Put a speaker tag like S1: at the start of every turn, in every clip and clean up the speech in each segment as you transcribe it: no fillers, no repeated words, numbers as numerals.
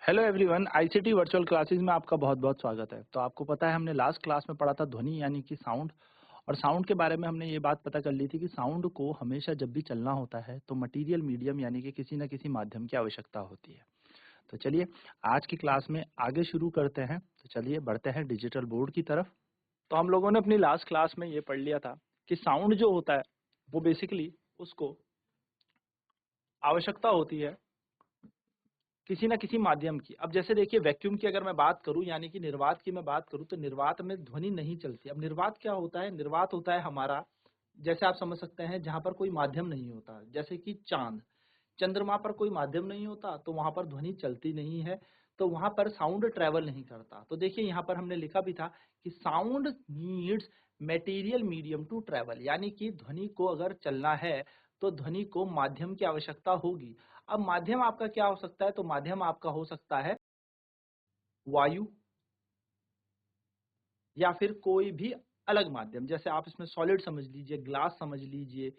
S1: Hello everyone, ICT virtual classes में आपका बहुत-बहुत स्वागत है। तो आपको पता है हमने लास्ट क्लास में पढ़ा था ध्वनि यानी कि साउंड और साउंड के बारे में हमने ये बात पता कर ली थी कि साउंड को हमेशा जब भी चलना होता है तो मटेरियल मीडियम यानी कि किसी न किसी माध्यम की आवश्यकता होती है। तो चलिए आज की क्लास में आगे शुरू करते हैं। तो चलिए बढ़ते हैं डिजिटल बोर्ड की तरफ। तो हम लोगों ने अपनी लास्ट क्लास में ये पढ़ लिया था कि साउंड जो होता है वो बेसिकली उसको आवश्यकता होती है किसी न किसी माध्यम की। अब जैसे देखिए वैक्यूम की अगर मैं बात करूँ यानी कि निर्वात की मैं बात करूँ तो निर्वात में ध्वनि नहीं चलती। अब निर्वात क्या होता है? निर्वात होता है हमारा जैसे आप समझ सकते हैं जहाँ पर कोई माध्यम नहीं होता। जैसे कि चाँद, चंद्रमा पर कोई माध्यम नहीं होता तो वहाँ पर ध्वनि चलती नहीं है, तो वहाँ पर साउंड ट्रैवल नहीं करता। तो देखिए यहाँ पर हमने लिखा भी था कि sound needs material medium to travel यानी कि ध्वनि को अगर चलना है तो ध्वनि को माध्यम की आवश्यकता होगी। अब माध्यम आपका क्या हो सकता है? तो माध्यम आपका हो सकता है वायु या फिर कोई भी अलग माध्यम। जैसे आप इसमें सॉलिड समझ लीजिए, ग्लास समझ लीजिए,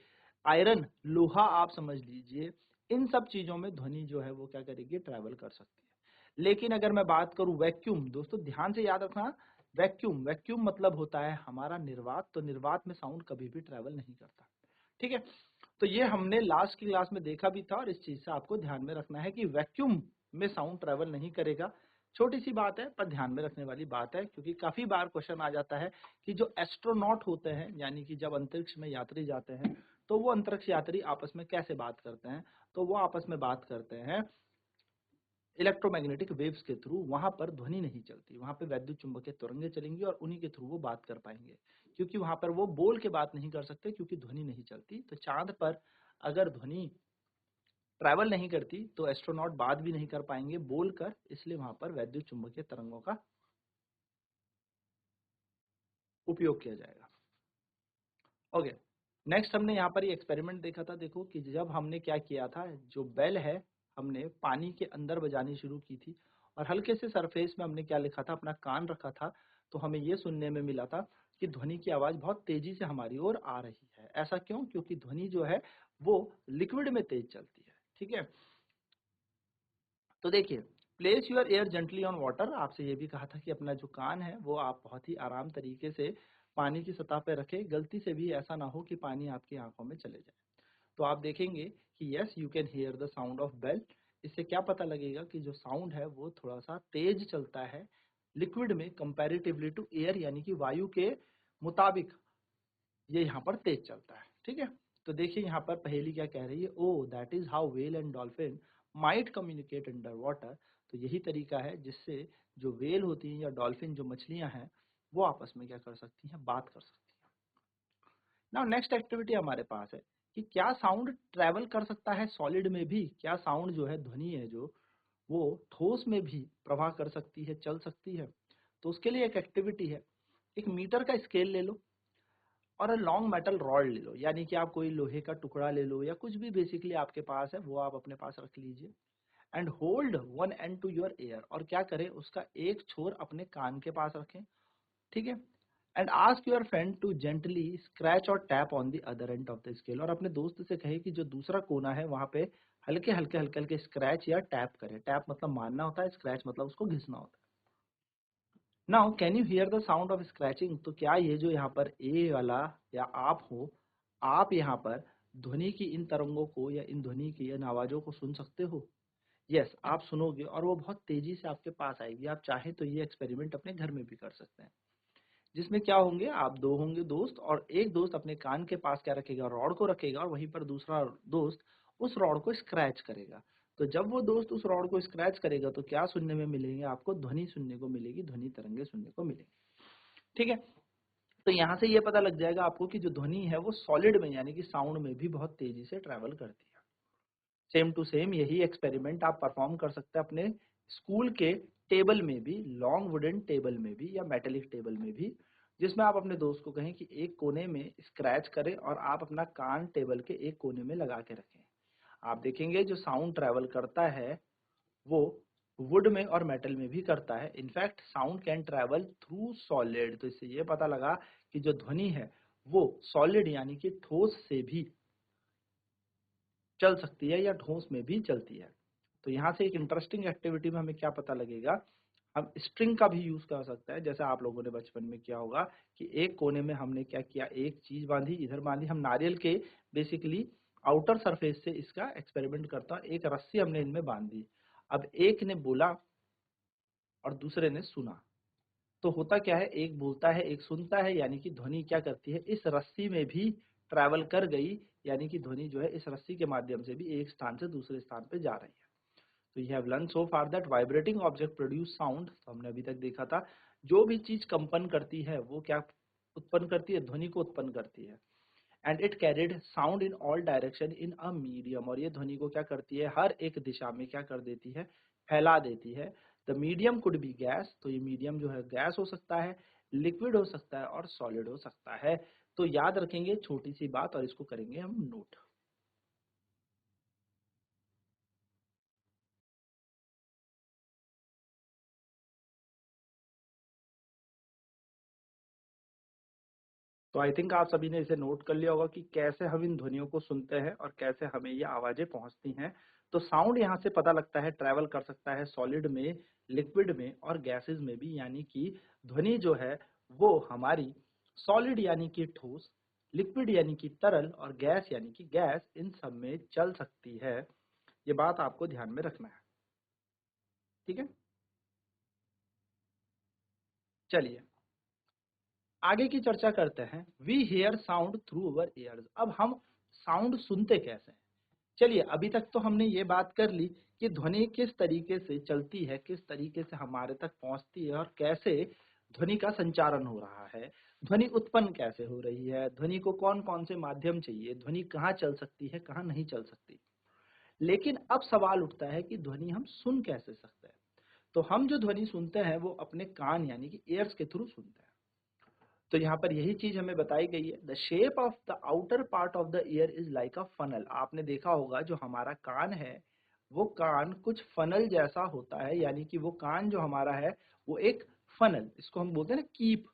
S1: आयरन, लोहा आप समझ लीजिए। इन सब चीज़ों में ध्वनि जो है वो क्या करेगी? ट्रैवल कर सकती है। लेकिन अगर मैं बात करूँ वैक्यूम, दोस्तों ध्यान से याद रखना, वैक्यूम वैक्यूम मतलब होता है हमारा निर्वात, तो निर्वात में साउंड कभी भी ट्रैवल नहीं करता। ठीक है? तो ये हमने लास्ट की क्लास में देखा भी था और इस चीज़ से आपको ध्यान में रखना है कि वैक्यूम में साउंड ट्रैवल नहीं करेगा। छोटी सी बात है पर ध्यान में रखने वाली बात है, क्योंकि काफी बार क्वेश्चन आ जाता है कि जो एस्ट्रोनॉट होते हैं यानी कि जब अंतरिक्ष में यात्री जाते हैं तो वो अंतरिक्ष यात्री आपस में कैसे बात करते हैं? तो वो आपस में बात करते हैं इलेक्ट्रोमैग्नेटिक वेव्स के थ्रू। वहां पर ध्वनि नहीं चलती, वहां पे वैद्युत चुंबकीय तरंगें चलेंगी और उन्हीं के थ्रू वो बात कर पाएंगे, क्योंकि वहां पर वो बोल के बात नहीं कर सकते क्योंकि ध्वनि नहीं चलती। तो चांद पर अगर ध्वनि ट्रैवल नहीं करती तो एस्ट्रोनॉट बात भी नहीं कर पाएंगे बोलकर, इसलिए वहां पर वैद्युत चुंबकीय तरंगों का उपयोग किया जाएगा। ओके, नेक्स्ट हमने यहाँ पर ये एक्सपेरिमेंट देखा था। देखो कि जब हमने क्या किया था, जो बेल है हमने पानी के अंदर बजानी शुरू की थी और हल्के से सरफेस में हमने क्या लिखा था, अपना कान रखा था, तो हमें ये सुनने में मिला था कि ध्वनि की आवाज बहुत तेजी से हमारी ओर आ रही है। ऐसा क्यों? क्योंकि ध्वनि जो है वो लिक्विड में तेज चलती है। ठीक है, तो देखिए, place your air gently on water, आपसे ये भी कहा था कि अपना जो कान है वो आप बहुत ही आराम तरीके से पानी की सतह पे रखें। गलती से भी ऐसा ना हो कि पानी आपकी आंखों में चले जाए। तो आप देखेंगे कि yes you can hear the sound of bell. इससे क्या पता लगेगा कि जो साउंड है वो थोड़ा सा तेज चलता है लिक्विड में कंपैरेटिवली टू एयर, यानी कि वायु के मुताबिक ये यहाँ पर तेज चलता है। ठीक है, तो देखिए यहाँ पर पहेली क्या कह रही है, oh that is how whale and dolphin might communicate under water. तो यही तरीका है जिससे जो व्हेल होती हैं या डॉल्फिन जो मछलियां हैं वो आपस में क्या कर सकती हैं? बात कर सकती हैं। नाउ नेक्स्ट एक्टिविटी हमारे पास है कि क्या साउंड ट्रैवल कर सकता है सॉलिड में भी? क्या साउंड जो है, ध्वनि है जो, वो ठोस में भी प्रवाह कर सकती है, चल सकती है? तो उसके लिए एक एक्टिविटी है, एक मीटर का स्केल ले लो और लॉन्ग मेटल रॉड ले लो, यानी कि आप कोई लोहे का टुकड़ा ले लो या कुछ भी बेसिकली आपके पास है वो आप अपने पास रख लीजिए। And hold one end to your ear, और क्या करें, उसका एक छोर अपने कान के पास रखें। ठीक है, and ask your friend to gently scratch or tap on the other end of the scale, और अपने दोस्त से कहे कि जो दूसरा कोना है वहां पे हल्के हल्के हल्के हल्के स्क्रैच या टैप करे। टैप मतलब मारना होता है, स्क्रैच मतलब उसको घिसना होता है। Now can you here the sound of scratching, तो क्या ये जो यहाँ पर ए वाला या आप हो, आप यहाँ पर ध्वनि की इन तरंगों को या इन ध्वनि की इन आवाजों को सुन सकते हो? यस, आप सुनोगे और वो बहुत तेजी से आपके पास आएगी। आप चाहें तो ये एक्सपेरिमेंट अपने घर में भी कर सकते हैं, जिसमें क्या होंगे, आप दो होंगे दोस्त, और एक दोस्त अपने कान के पास क्या रखेगा, रॉड को रखेगा, और वहीं पर दूसरा दोस्त उस रॉड को स्क्रैच करेगा। तो जब वो दोस्त उस रॉड को स्क्रैच करेगा तो क्या सुनने में मिलेंगे आपको? ध्वनि सुनने को मिलेगी, ध्वनि तरंगे सुनने को मिलेंगी। ठीक है, तो यहाँ से ये पता लग जाएगा आपको कि जो ध्वनि है वो सॉलिड में यानी कि साउंड में भी बहुत तेजी से ट्रैवल करती है। सेम टू सेम यही एक्सपेरिमेंट आप परफॉर्म कर सकते हैं अपने स्कूल के टेबल में भी, लॉन्ग वुडन टेबल में भी या मेटेलिक टेबल में भी, जिसमें आप अपने दोस्त को कहें कि एक कोने में स्क्रैच करें और आप अपना कान टेबल के एक कोने में लगा के रखें। आप देखेंगे जो साउंड ट्रैवल करता है वो वुड में और मेटल में भी करता है। In fact sound can travel through solid. तो इससे ये पता लगा कि जो ध्वनि है वो सॉलिड यानी कि ठोस से भी चल सकती है या ठोस में भी चलती है। तो यहाँ से एक इंटरेस्टिंग एक्टिविटी में हमें क्या पता लगेगा, हम स्ट्रिंग का भी यूज कर सकते हैं, जैसे आप लोगों ने बचपन में किया होगा कि एक कोने में हमने क्या किया, एक चीज बांधी, इधर बांधी, हम नारियल के बेसिकली आउटर सरफेस से इसका एक्सपेरिमेंट करता हूँ, एक रस्सी हमने इनमें बांध दी। अब एक ने बोला और दूसरे ने सुना, तो होता क्या है, एक बोलता है एक सुनता है, यानी कि ध्वनि क्या करती है, इस रस्सी में भी ट्रैवल कर गई, यानी कि ध्वनि जो है इस रस्सी के माध्यम से भी एक स्थान से दूसरे स्थान पे जा रही है। तो you have learn so far that vibrating object produce sound, तो हमने अभी तक देखा था जो भी चीज कंपन करती है वो क्या उत्पन्न करती है, ध्वनि को उत्पन्न करती है। And it carried sound in all direction in a medium, और ये ध्वनि को क्या करती है, हर एक दिशा में क्या कर देती है, फैला देती है। The medium could be gas, तो ये मीडियम जो है गैस हो सकता है, लिक्विड हो सकता है और सॉलिड हो सकता है। तो याद रखेंगे छोटी सी बात और इसको करेंगे हम नोट। तो आई थिंक आप सभी ने इसे नोट कर लिया होगा कि कैसे हम इन ध्वनियों को सुनते हैं और कैसे हमें ये आवाजें पहुंचती हैं। तो साउंड यहाँ से पता लगता है ट्रैवल कर सकता है सॉलिड में, लिक्विड में और गैसेस में भी, यानी कि ध्वनि जो है वो हमारी सॉलिड यानी कि ठोस, लिक्विड यानी कि तरल और गैस यानी कि गैस, इन सब में चल सकती है। ये बात आपको ध्यान में रखना है, ठीक है। चलिए आगे की चर्चा करते हैं। We hear sound through our ears, अब हम साउंड सुनते कैसे हैं। चलिए अभी तक तो हमने ये बात कर ली कि ध्वनि किस तरीके से चलती है, किस तरीके से हमारे तक पहुंचती है और कैसे ध्वनि का संचारण हो रहा है, ध्वनि उत्पन्न कैसे हो रही है, ध्वनि को कौन कौन से माध्यम चाहिए, ध्वनि कहाँ चल सकती है कहाँ नहीं चल सकती। लेकिन अब सवाल उठता है कि ध्वनि हम सुन कैसे सकते हैं। तो हम जो ध्वनि सुनते हैं वो अपने कान यानी कि ईयर्स के थ्रू सुनते हैं। तो यहाँ पर यही चीज हमें बताई गई है, the shape of the outer part of the year is like a funnel. आपने देखा होगा जो हमारा कान है वो कान कुछ फनल जैसा होता है, यानी कि वो कान जो हमारा है वो एक फनल, इसको हम बोलते हैं ना कीप,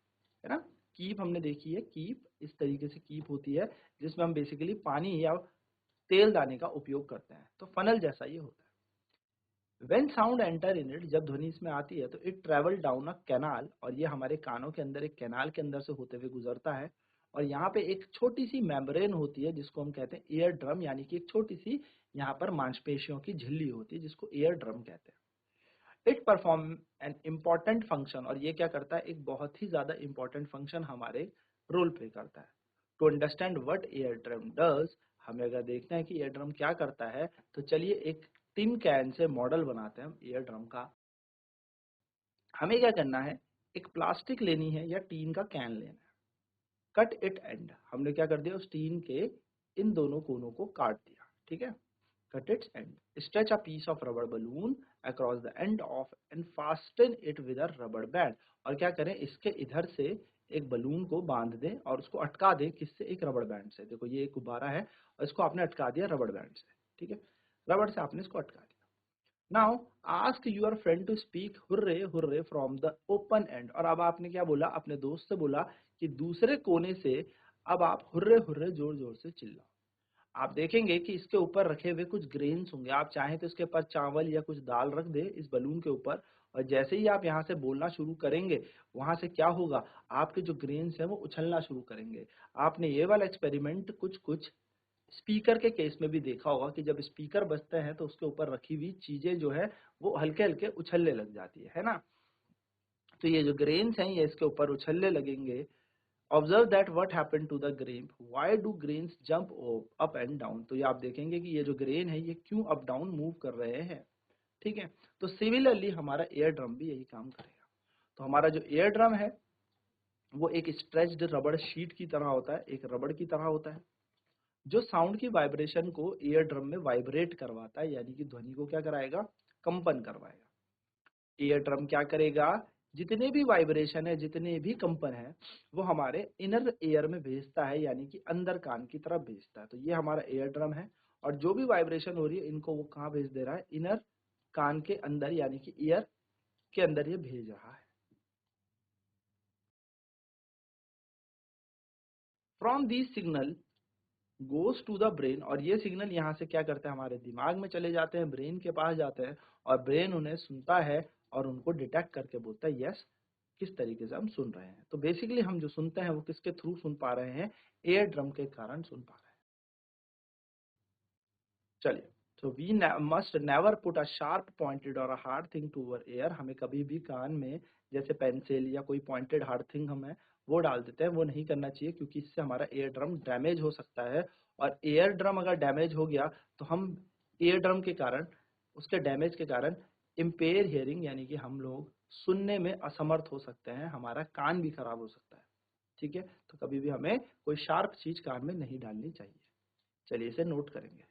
S1: है ना। कीप हमने देखी है, कीप इस तरीके से कीप होती है जिसमें हम बेसिकली पानी या तेल दाने का उपयोग करते हैं, तो फनल जैसा ये होता है। When sound enter in it, जब ध्वनि इसमें आती है तो it travel down a canal, और ये हमारे कानों के अंदर एक कैनाल के अंदर से होते हुए गुजरता है। और यहाँ पे एक छोटी सी मेम्ब्रेन होती है जिसको हम कहते हैं ईयर ड्रम, यानी कि एक छोटी सी यहाँ पर मांसपेशियों की झिल्ली होती है जिसको ईयर ड्रम कहते हैं। It perform an important function, और ये क्या करता है, एक बहुत ही ज्यादा इंपॉर्टेंट फंक्शन हमारे रोल प्ले करता है। To understand what ear drum does, हमें अगर देखना है कि ईयर ड्रम क्या करता है, तो चलिए एक टिन कैन से मॉडल बनाते हैं हम ईयर ड्रम का। हमें क्या करना है, एक प्लास्टिक लेनी है या टीन का कैन लेना है। कट इट एंड, हमने क्या कर दिया, उस टीन के इन दोनों कोनों को काट दिया, ठीक है। Cut its end, stretch a piece of rubber balloon across the end of end fasten it with a rubber band, और क्या करें, इसके इधर से एक बलून को बांध दें और उसको अटका दें, किससे, एक रबर बैंड से। देखो ये एक गुब्बारा है और इसको आपने अटका दिया रबर बैंड से, ठीक है, रबर से आपने इसको अटका दिया। Now ask your friend to speak hurray hurray from the open end, और अब आपने क्या बोला, अपने दोस्त से बोला कि दूसरे कोने से अब आप हुर्रे हुर्रे जोर जोर से चिल्लाओ। आप देखेंगे कि इसके ऊपर रखे हुए कुछ ग्रेन्स होंगे, आप चाहें तो इसके ऊपर चावल या कुछ दाल रख दे इस बलून के ऊपर, और जैसे ही आप यहाँ से बोलना शुरू करेंगे वहां से क्या होगा, आपके जो ग्रेन्स हैं वो उछलना शुरू करेंगे। आपने ये वाला एक्सपेरिमेंट कुछ कुछ स्पीकर के केस में भी देखा होगा कि जब स्पीकर बजते हैं तो उसके ऊपर रखी हुई चीजें जो है वो हल्के हल्के उछलने लग जाती है ना। तो ये जो ग्रेन्स हैं ये इसके ऊपर उछलने लगेंगे। Observe that what happened to the grain, why do grains jump up and down, तो ये आप देखेंगे कि ये जो ग्रेन है ये क्यों अप डाउन मूव कर रहे हैं, ठीक है। तो सिमिलरली हमारा एयर ड्रम भी यही काम करेगा। तो हमारा जो एयर ड्रम है वो एक स्ट्रेच्ड रबड़ शीट की तरह होता है, एक रबड़ की तरह होता है जो साउंड की वाइब्रेशन को ईयर ड्रम में वाइब्रेट करवाता है, यानी कि ध्वनि को क्या कराएगा, कंपन करवाएगा। ईयर ड्रम क्या करेगा, जितने भी वाइब्रेशन है, जितने भी कंपन है वो हमारे इनर ईयर में भेजता है, यानी कि अंदर कान की तरफ भेजता है। तो ये हमारा ईयर ड्रम है और जो भी वाइब्रेशन हो रही है इनको वो कहाँ भेज दे रहा है, इनर कान के अंदर यानी कि ईयर के अंदर ये भेज रहा है। From this signal goes to the brain, और ये सिग्नल यहाँ से क्या करते हैं, हमारे दिमाग में चले जाते हैं, ब्रेन के पास जाते हैं, और ब्रेन उन्हें सुनता है और उनको डिटेक्ट करके बोलता है यस, किस तरीके से हम सुन रहे हैं। तो बेसिकली हम जो सुनते हैं वो किसके थ्रू सुन पा रहे हैं, एयर ड्रम के कारण सुन पा रहे हैं। चलिए, तो we must never put a sharp pointed or a hard thing to our ear. हमें कभी भी कान में जैसे पेंसिल या कोई पॉइंटेड हार्ड थिंग हमें वो डाल देते हैं, वो नहीं करना चाहिए, क्योंकि इससे हमारा एयर ड्रम डैमेज हो सकता है। और एयर ड्रम अगर डैमेज हो गया तो हम एयर ड्रम के कारण, उसके डैमेज के कारण इम्पेयर हियरिंग, यानी कि हम लोग सुनने में असमर्थ हो सकते हैं, हमारा कान भी खराब हो सकता है। ठीक है, तो कभी भी हमें कोई शार्प चीज कान में नहीं डालनी चाहिए। चलिए इसे नोट करेंगे।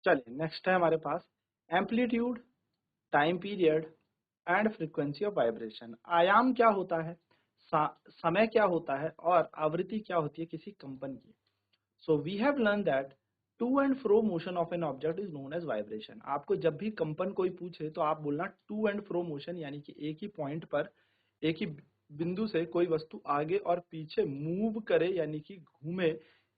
S1: चलिए नेक्स्ट है हमारे पास amplitude, time period and frequency of vibration. आयाम क्या होता है, समय क्या होता है, और आवृत्ति क्या होती है किसी कंपन की। So we have learn that to and fro motion of an object is known as vibration. आपको जब भी कंपन कोई पूछे तो आप बोलना टू एंड फ्रो मोशन, यानी कि एक ही पॉइंट पर, एक ही बिंदु से कोई वस्तु आगे और पीछे मूव करे, यानी कि घूमे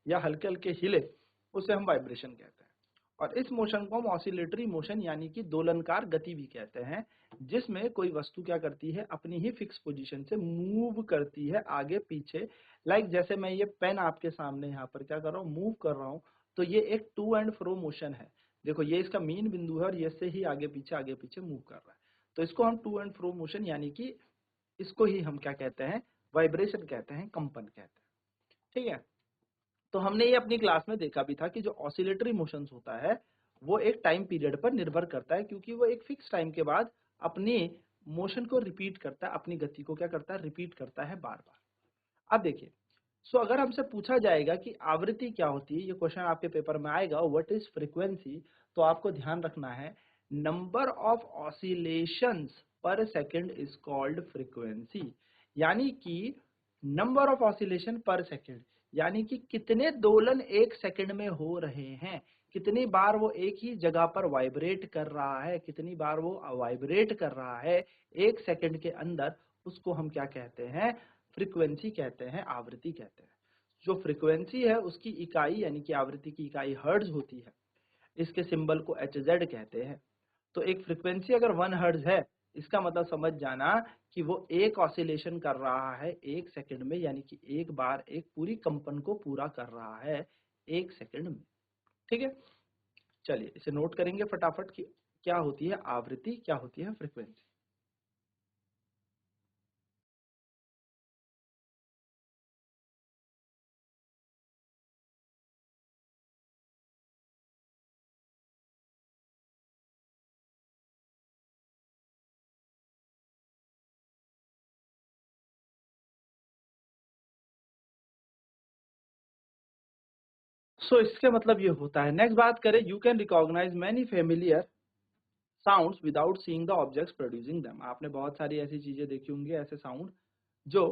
S1: या हल्के हल्के हिले, उसे हम वाइब्रेशन कहते हैं। और इस मोशन को हम ऑसिलेटरी मोशन यानी कि दोलनकार गति भी कहते हैं, जिसमें कोई वस्तु क्या करती है, अपनी ही फिक्स पोजीशन से मूव करती है आगे पीछे। लाइक जैसे मैं ये पेन आपके सामने यहाँ पर क्या कर रहा हूँ, मूव कर रहा हूँ, तो ये एक टू एंड फ्रो मोशन है। देखो ये इसका मेन बिंदु है और ये से ही आगे पीछे मूव कर रहा है। तो इसको हम टू एंड फ्रो मोशन यानी कि इसको ही हम क्या कहते हैं, वाइब्रेशन कहते हैं, कंपन कहते हैं। ठीक है, तो हमने ये अपनी क्लास में देखा भी था कि जो ऑसिलेटरी मोशंस होता है वो एक टाइम पीरियड पर निर्भर करता है, क्योंकि वो एक फिक्स टाइम के बाद अपनी मोशन को रिपीट करता है, अपनी गति को क्या करता है, रिपीट करता है बार बार। अब देखिए, सो अगर हमसे पूछा जाएगा कि आवृत्ति क्या होती है, ये क्वेश्चन आपके पेपर में आएगा, व्हाट इज फ्रीक्वेंसी, तो आपको ध्यान रखना है नंबर ऑफ ऑसिलेशंस पर सेकंड इज कॉल्ड फ्रीक्वेंसी। यानी कि नंबर ऑफ ऑसिलेशन पर सेकंड, यानी कि कितने दोलन एक सेकंड में हो रहे हैं, कितनी बार वो एक ही जगह पर वाइब्रेट कर रहा है, कितनी बार वो वाइब्रेट कर रहा है एक सेकंड के अंदर, उसको हम क्या कहते हैं, फ्रीक्वेंसी कहते हैं, आवृत्ति कहते हैं। जो फ्रीक्वेंसी है उसकी इकाई यानी कि आवृत्ति की इकाई हर्ट्ज होती है, इसके सिंबल को एचजेड कहते हैं। तो एक फ्रीक्वेंसी अगर 1 हर्ट्ज है, इसका मतलब समझ जाना कि वो एक ऑसिलेशन कर रहा है एक सेकंड में, यानी कि एक बार एक पूरी कंपन को पूरा कर रहा है एक सेकंड में। ठीक है, चलिए इसे नोट करेंगे फटाफट कि क्या होती है आवृत्ति, क्या होती है फ्रीक्वेंसी। सो इसके मतलब ये होता है, नेक्स्ट बात करें, you can recognise many familiar sounds without seeing the objects producing them. आपने बहुत सारी ऐसी चीजें देखी होंगी, ऐसे साउंड जो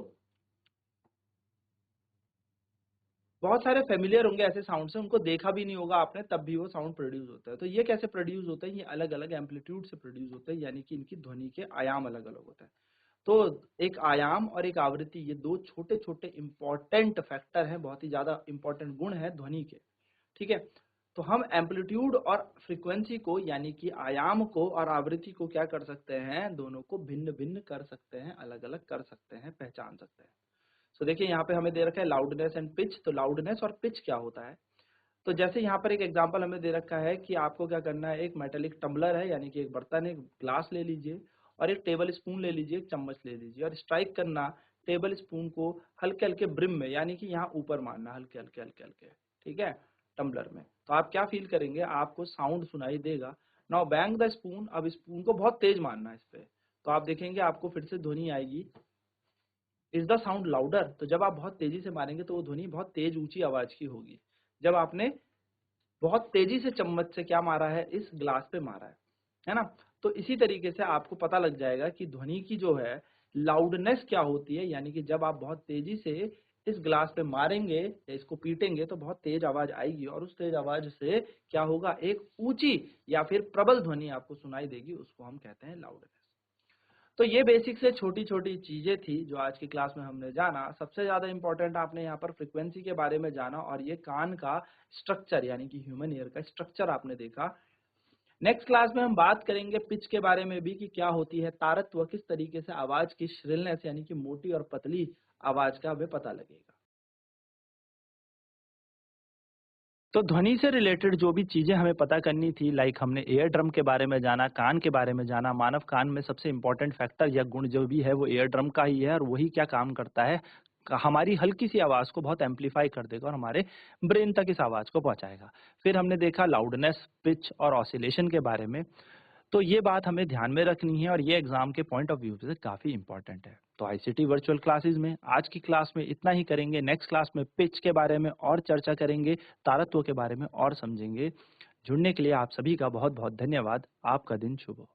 S1: बहुत सारे फेमिलियर होंगे ऐसे साउंड से, उनको देखा भी नहीं होगा आपने, तब भी वो साउंड प्रोड्यूस होता है। तो ये कैसे प्रोड्यूस होता है? ये अलग-अलग एम्पलीट्यूड से प्रोड्यूस होता है, यानी कि इनकी ध्वनि के आयाम अलग-अलग होते हैं। तो एक आयाम और एक आवृत्ति, ये 2 छोटे-छोटे इम्पोर्टेंट फैक्टर हैं, बहुत ही ज़्यादा इम्पोर्टेंट गुण हैं ध्वनि के, ठीक है? तो हम एम्पलीट्यूड और फ्रीक्वेंसी को, यानी कि आयाम को और आवृत्ति को क्या कर सकते हैं? दोनों को भिन्न-भिन्न कर सकते हैं, अलग-अलग कर सकते हैं, पहचान सकते हैं। सो देखिए यहाँ पे हमें दे रखा है लाउडनेस एंड पिच। तो लाउडनेस और पिच क्या होता है? तो जैसे यहाँ पर एक एग्जांपल हमें दे रखा है कि आपको क्या करना है, एक मेटेलिक टम्बलर है, यानी कि एक बर्तन है, एक ग्लास ले लीजिए और एक टेबल स्पून ले लीजिए, एक चम्मच ले लीजिए और स्ट्राइक करना टेबल स्पून को हल्के-हल्के ब्रिम में, यानी कि यहाँ ऊपर मारना हल्के-हल्के, हल्के-हल्के, ठीक है? टम्बलर में। तो आप क्या फील करेंगे? आपको साउंड सुनाई देगा। नाउ बैंग द स्पून, अब स्पून को बहुत तेज मारना है इस पे। तो आप देखेंगे आपको फिर से ध्वनि आएगी, इज द साउंड लाउडर? तो जब आप बहुत तेजी से मारेंगे तो वो ध्वनि बहुत तेज ऊंची आवाज की होगी। जब आपने बहुत तेजी से चम्मच से क्या मारा है, इस ग्लास पे मारा है ना? तो इसी तरीके से आपको पता लग जाएगा कि ध्वनि की जो है लाउडनेस क्या होती है, यानी कि जब आप बहुत तेजी से इस ग्लास पे मारेंगे या इसको पीटेंगे तो बहुत तेज आवाज आएगी और उस तेज आवाज से क्या होगा, एक ऊंची या फिर प्रबल ध्वनि आपको सुनाई देगी, उसको हम कहते हैं लाउडनेस। तो ये बेसिक से छोटी-छोटी चीजें थी जो आज की क्लास में हमने जाना। सबसे ज़्यादा इम्पोर्टेंट आपने यहाँ पर फ्रीक्वेंसी के बारे में जाना और ये कान का स्ट्रक्चर, यानी कि ह्यूमन ईयर का स्ट्रक्चर आपने देखा। नेक्स्ट क्लास में हम बात करेंगे पिच के बारे में भी, कि क्या होती है तारत्व, किस तरीके से आवाज की श्रिलनेस यानी कि मोटी और पतली आवाज का हमें पता लगेगा। तो ध्वनि से रिलेटेड जो भी चीज़ें हमें पता करनी थी, लाइक हमने एयर ड्रम के बारे में जाना, कान के बारे में जाना। मानव कान में सबसे इम्पोर्टेंट फैक्टर या गुण जो भी है वो एयर ड्रम का ही है और वही क्या काम करता है, हमारी हल्की सी आवाज़ को बहुत एम्पलीफाई कर देगा और हमारे ब्रेन तक इस आवाज़ को पहुंचाएगा। फिर हमने देखा लाउडनेस, पिच और ऑसिलेशन के बारे में। तो ये बात हमें ध्यान में रखनी है और ये एग्जाम के पॉइंट ऑफ व्यू से काफी इंपॉर्टेंट है। तो आईसीटी वर्चुअल क्लासेस में आज की क्लास में इतना ही करेंगे। नेक्स्ट क्लास में पिच के बारे में और चर्चा करेंगे, तारत्व के बारे में और समझेंगे। जुड़ने के लिए आप सभी का बहुत बहुत धन्यवाद। आपका दिन शुभ हो।